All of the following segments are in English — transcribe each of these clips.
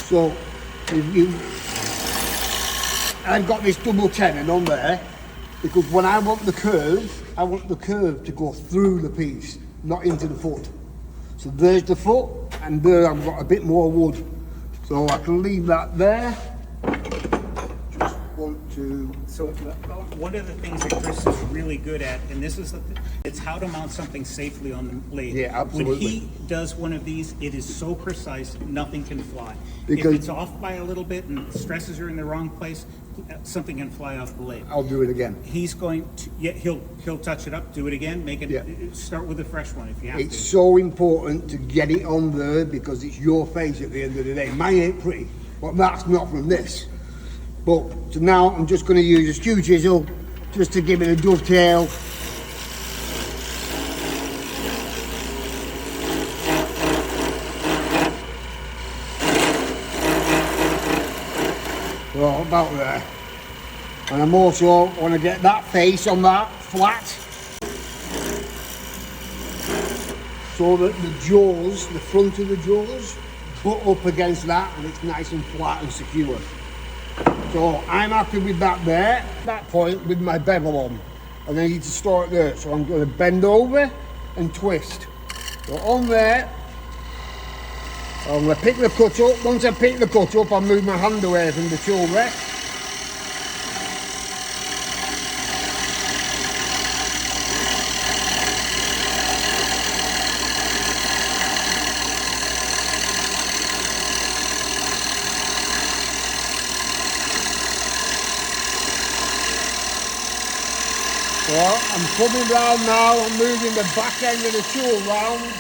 So I've got this double tenon on there because when I want the curve to go through the piece, not into the foot. So there's the foot, and there I've got a bit more wood. So I can leave that there. Just want to... So one of the things that Chris is really good at, and this is, it's how to mount something safely on the lathe. Yeah, absolutely. When he does one of these, it is so precise, nothing can fly. Because if it's off by a little bit and stresses are in the wrong place, something can fly off the lathe. I'll do it again. He's going to, yeah, he'll touch it up, do it again, make it, start with a fresh one if you have to. It's so important to get it on there because it's your face at the end of the day. Mine ain't pretty, but that's not from this. But so now I'm just going to use a skew chisel just to give it a dovetail. So about there. And I'm also want to get that face on that flat so that the jaws, the front of the jaws, butt up against that and it's nice and flat and secure. So I'm happy with that there, that point with my bevel on. And I need to start there. So I'm going to bend over and twist. So on there, I'm going to pick the cut up. Once I pick the cut up, I'll move my hand away from the tool rest. So I'm coming round now, I'm moving the back end of the tool round.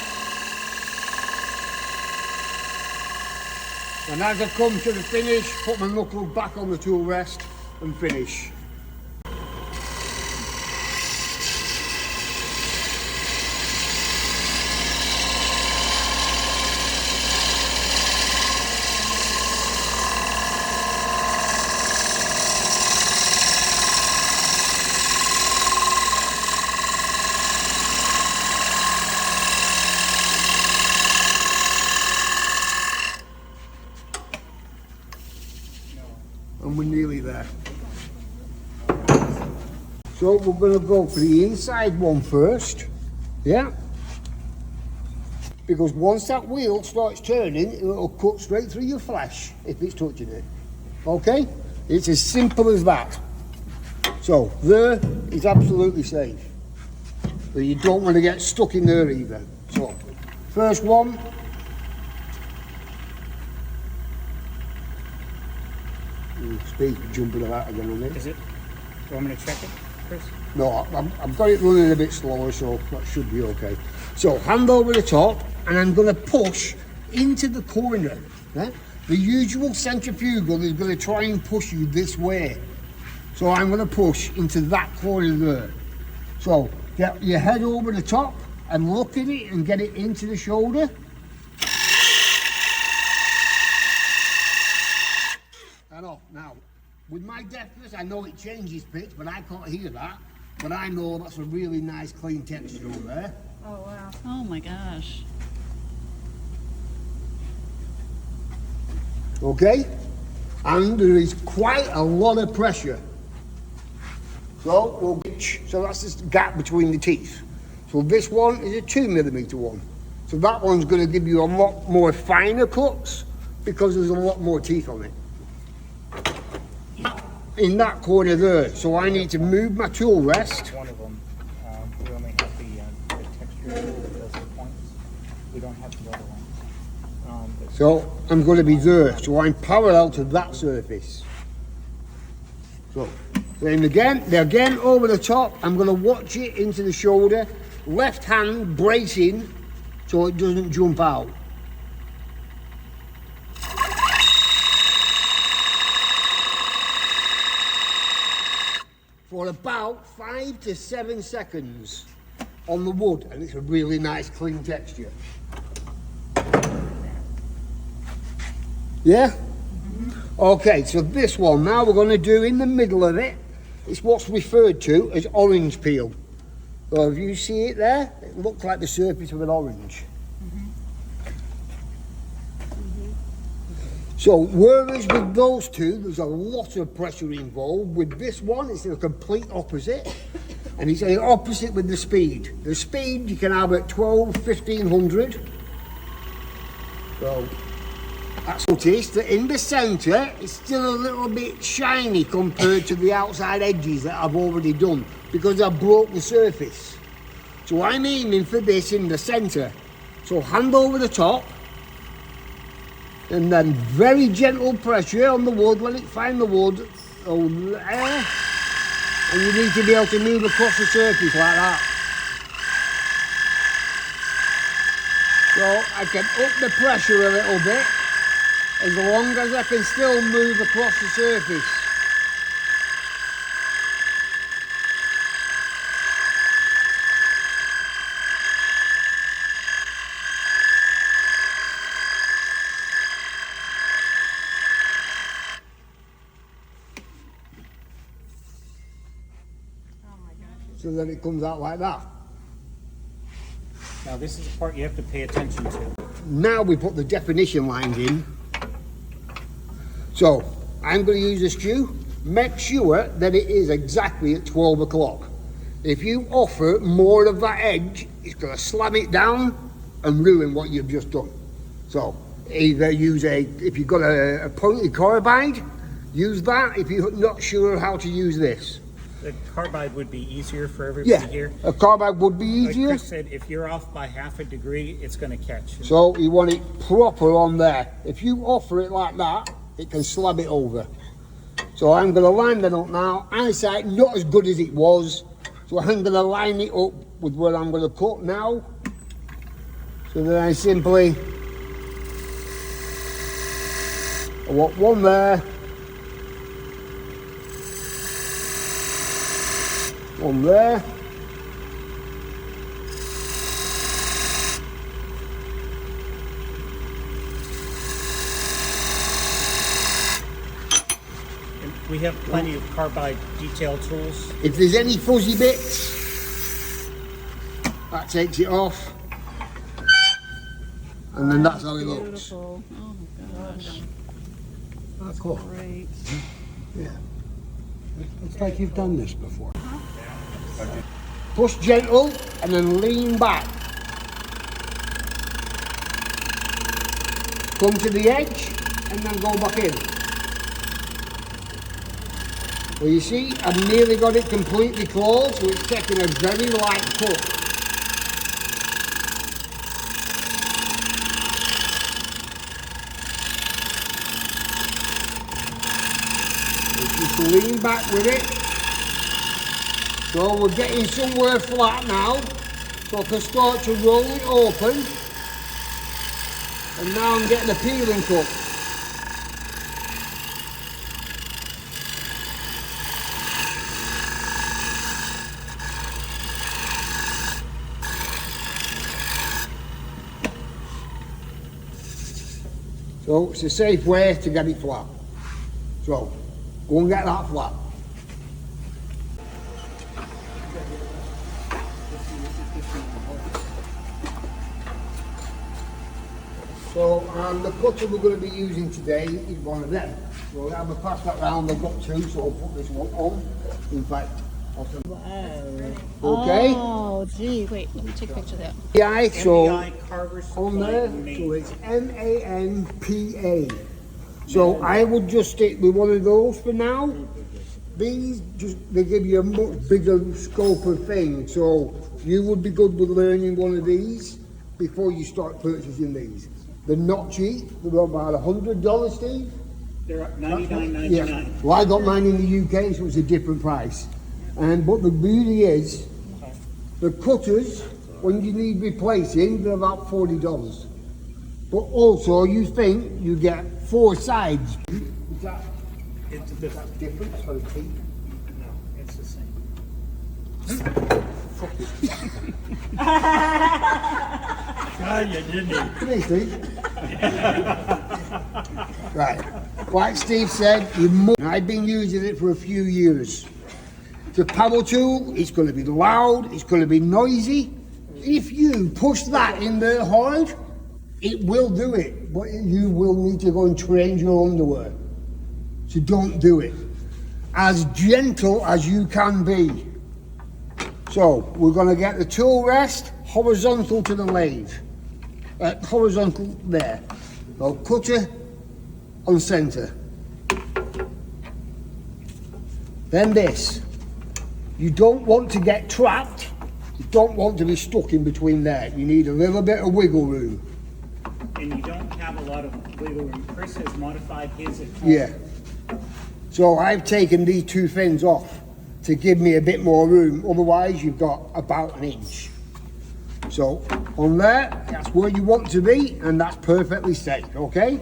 And as I come to the finish, put my knuckle back on the tool rest and finish. And we're nearly there. So we're going to go for the inside one first, yeah? Because once that wheel starts turning, it'll cut straight through your flesh if it's touching it. Okay? It's as simple as that. So there is absolutely safe. But you don't want to get stuck in there either. So first one. Speed jumping about again on it. Is it? Do you want me to check it, Chris? No, I've got it running a bit slower, so that should be okay. So hand over the top, and I'm going to push into the corner. Yeah? The usual centrifugal is going to try and push you this way. So I'm going to push into that corner there. So get your head over the top and look at it and get it into the shoulder. Now, with my deafness, I know it changes pitch, but I can't hear that. But I know that's a really nice, clean texture over there. Oh, wow. Oh my gosh. Okay? And there is quite a lot of pressure. So that's just the gap between the teeth. So this one is a 2mm one. So that one's going to give you a lot more finer cuts because there's a lot more teeth on it. In that corner there, so I need to move my tool rest. One of them, we only have the texture tool that does the points. We don't have have the other one. So I'm going to be there, so I'm parallel to that surface. So then again over the top, I'm going to watch it into the shoulder, left hand bracing so it doesn't jump out. For about 5 to 7 seconds on the wood, and it's a really nice clean texture. Yeah? Okay, so this one now we're going to do in the middle of it. It's what's referred to as orange peel. So if you see it there, it looks like the surface of an orange. So whereas with those two, there's a lot of pressure involved, with this one, it's the complete opposite. And it's the opposite with the speed. The speed you can have at 1500. So that's noticed that in the centre, it's still a little bit shiny compared to the outside edges that I've already done, because I broke the surface. So I'm aiming for this in the centre. So hand over the top, and then very gentle pressure on the wood. Let it find the wood. Oh, there. And you need to be able to move across the surface like that. So I can up the pressure a little bit, as long as I can still move across the surface. So that it comes out like that. Now this is the part you have to pay attention to. Now we put the definition lines in. So I'm going to use a skew. Make sure that it is exactly at 12 o'clock. If you offer more of that edge, it's going to slam it down and ruin what you've just done. So either use if you've got a pointed carbide, use that. If you're not sure how to use this. The carbide would be easier for everybody here. A carbide would be easier. Like Chris said, if you're off by half a degree, it's going to catch. So you want it proper on there. If you offer it like that, it can slab it over. So I'm going to line that up now. Eyesight not as good as it was, so I'm going to line it up with where I'm going to cut now. So then I simply, I want one there. One there. And we have plenty of carbide detail tools. If there's any fuzzy bits, that takes it off. And then that's how it looks. Beautiful. Oh my gosh. That's cool. Great. Yeah. It's like you've done this before. Push gentle and then lean back. Come to the edge and then go back in. Well, you see, I've nearly got it completely closed, so it's taking a very light cut. Just lean back with it. So we're getting somewhere flat now. So I can start to roll it open. And now I'm getting a peeling cut. So it's a safe way to get it flat. So go and get that flat. So the cutter we're going to be using today is one of them. So I'm going to pass that round. I've got two, so I'll put this one on. In fact, okay. Oh, gee. Wait, let me take a picture of that. MPI, so MPI Carver on Supply there, Main. so it's MANPA. So I would just stick with one of those for now. These they give you a much bigger scope of things. So you would be good with learning one of these. before you start purchasing these. They're not cheap. They're about $100, Steve. They're $99.99. Yeah. Well, I got mine in the UK, so it's a different price. But the beauty is, the cutters, when you need replacing, they're about $40. But also, you think you get 4 sides. Is that different? It's very cheap. No, it's the same. God, you didn't. Come here, Steve. Right. Like Steve said, I've been using it for a few years. The power tool, it's going to be loud, it's going to be noisy. If you push that in there hard, it will do it, but you will need to go and change your underwear. So don't do it. As gentle as you can be. So we're going to get the tool rest horizontal to the lathe. Horizontal there. So cutter on center. Then this. You don't want to get trapped. You don't want to be stuck in between there. You need a little bit of wiggle room. And you don't have a lot of wiggle room. Chris has modified his at home. Yeah. So I've taken these 2 fins off to give me a bit more room. Otherwise, you've got about 1 inch. So on there, that's where you want to be, and that's perfectly safe, okay?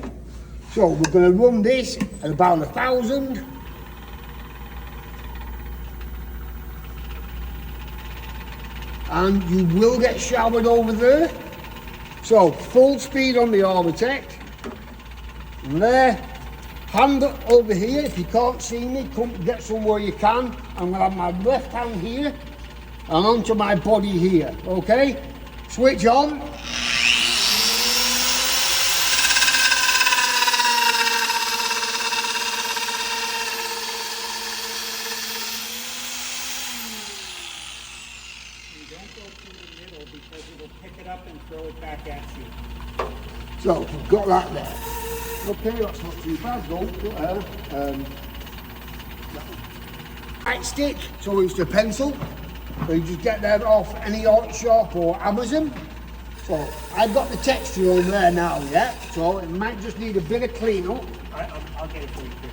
So we're going to run this at about 1,000. And you will get showered over there. So full speed on the Arbortech. And there. Hand over here. If you can't see me, come get somewhere you can. I'm going to have my left hand here and onto my body here. Okay? Switch on. You don't go through the middle because it'll pick it up and throw it back at you. So we've got that there. Okay, that's not too bad. Go there. Right stick, so it's the pencil. So you just get that off any art shop or Amazon. So I've got the texture on there now, yeah? So it might just need a bit of clean up. I'll get it for you, Chris.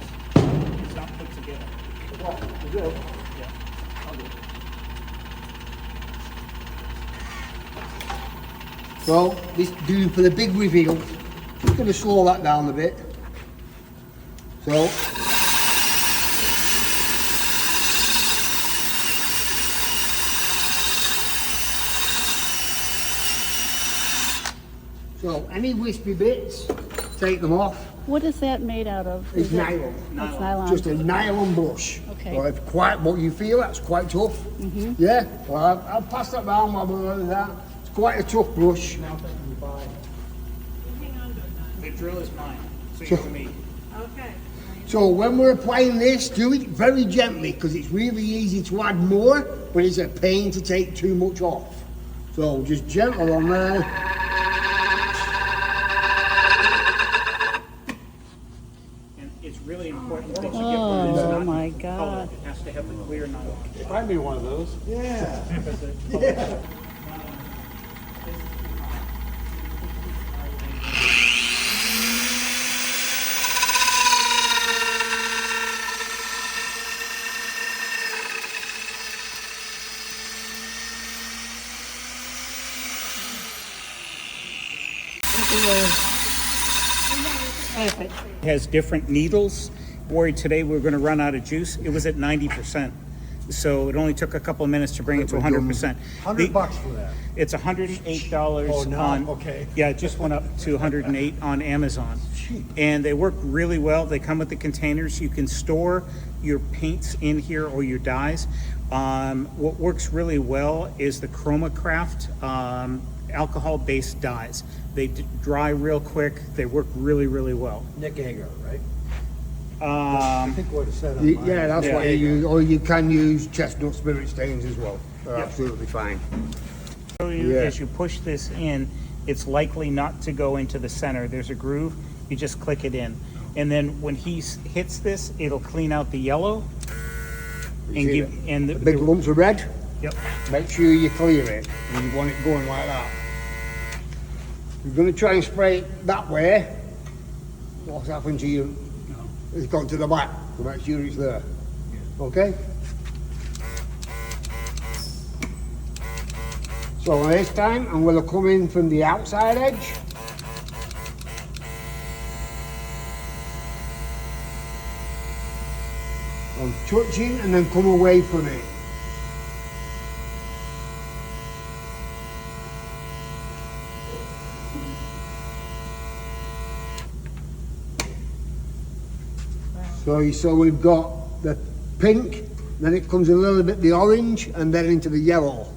It's not put together. What? You do? Yeah, I'll do it. So this doing for the big reveal. Just going to slow that down a bit. So any wispy bits, take them off. What is that made out of? It's Is it- nylon. It's nylon. Just a nylon brush. Okay. So if quite what you feel, that's quite tough. Yeah. Well, I'll pass that round while we're on that. It's quite a tough brush. The drill is mine, so you're me. So when we're applying this, do it very gently because it's really easy to add more, but it's a pain to take too much off. So just gentle on there. And it's really important that you get one that's Oh not my colored. God. It has to have a clear nylon. Find me one of those. Yeah. Because it- Yeah. Perfect. It has different needles. Worried today we were going to run out of juice. It was at 90%. So it only took a couple of minutes to bring it to 100%. $100 for that. It's $108 Oh, now, on. okay. Yeah, it just went up to 108 on Amazon. And they work really well. They come with the containers. You can store your paints in here or your dyes. What works really well is the ChromaCraft alcohol-based dyes. They dry real quick. They work really, really well. Nick Agar, right? I think what it said on mine. Yeah, that's Yeah. what you use. Or you can use chestnut spirit stains as well. They're absolutely fine. So you, Yeah. as you push this in, it's likely not to go into the center. There's a groove. You just click it in. And then when he hits this, it'll clean out the yellow. And See give, the- and the big lumps of red, Yep. make sure you clear it. And you want it going like that. You're going to try and spray it that way. What's happened to you? It's gone to the back, so make sure it's there. Okay? So this time I'm going to come in from the outside edge. I'm touching and then come away from it. So we've got the pink, then it comes a little bit the orange, and then into the yellow.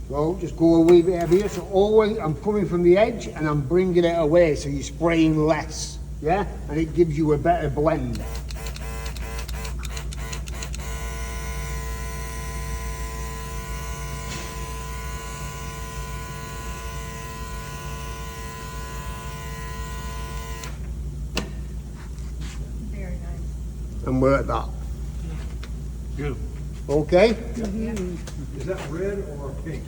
So just go a wee bit heavier. So always I'm coming from the edge and I'm bringing it away, so you're spraying less, yeah? And it gives you a better blend. Very nice. And we're at that. Beautiful. Okay? Is that red or pink?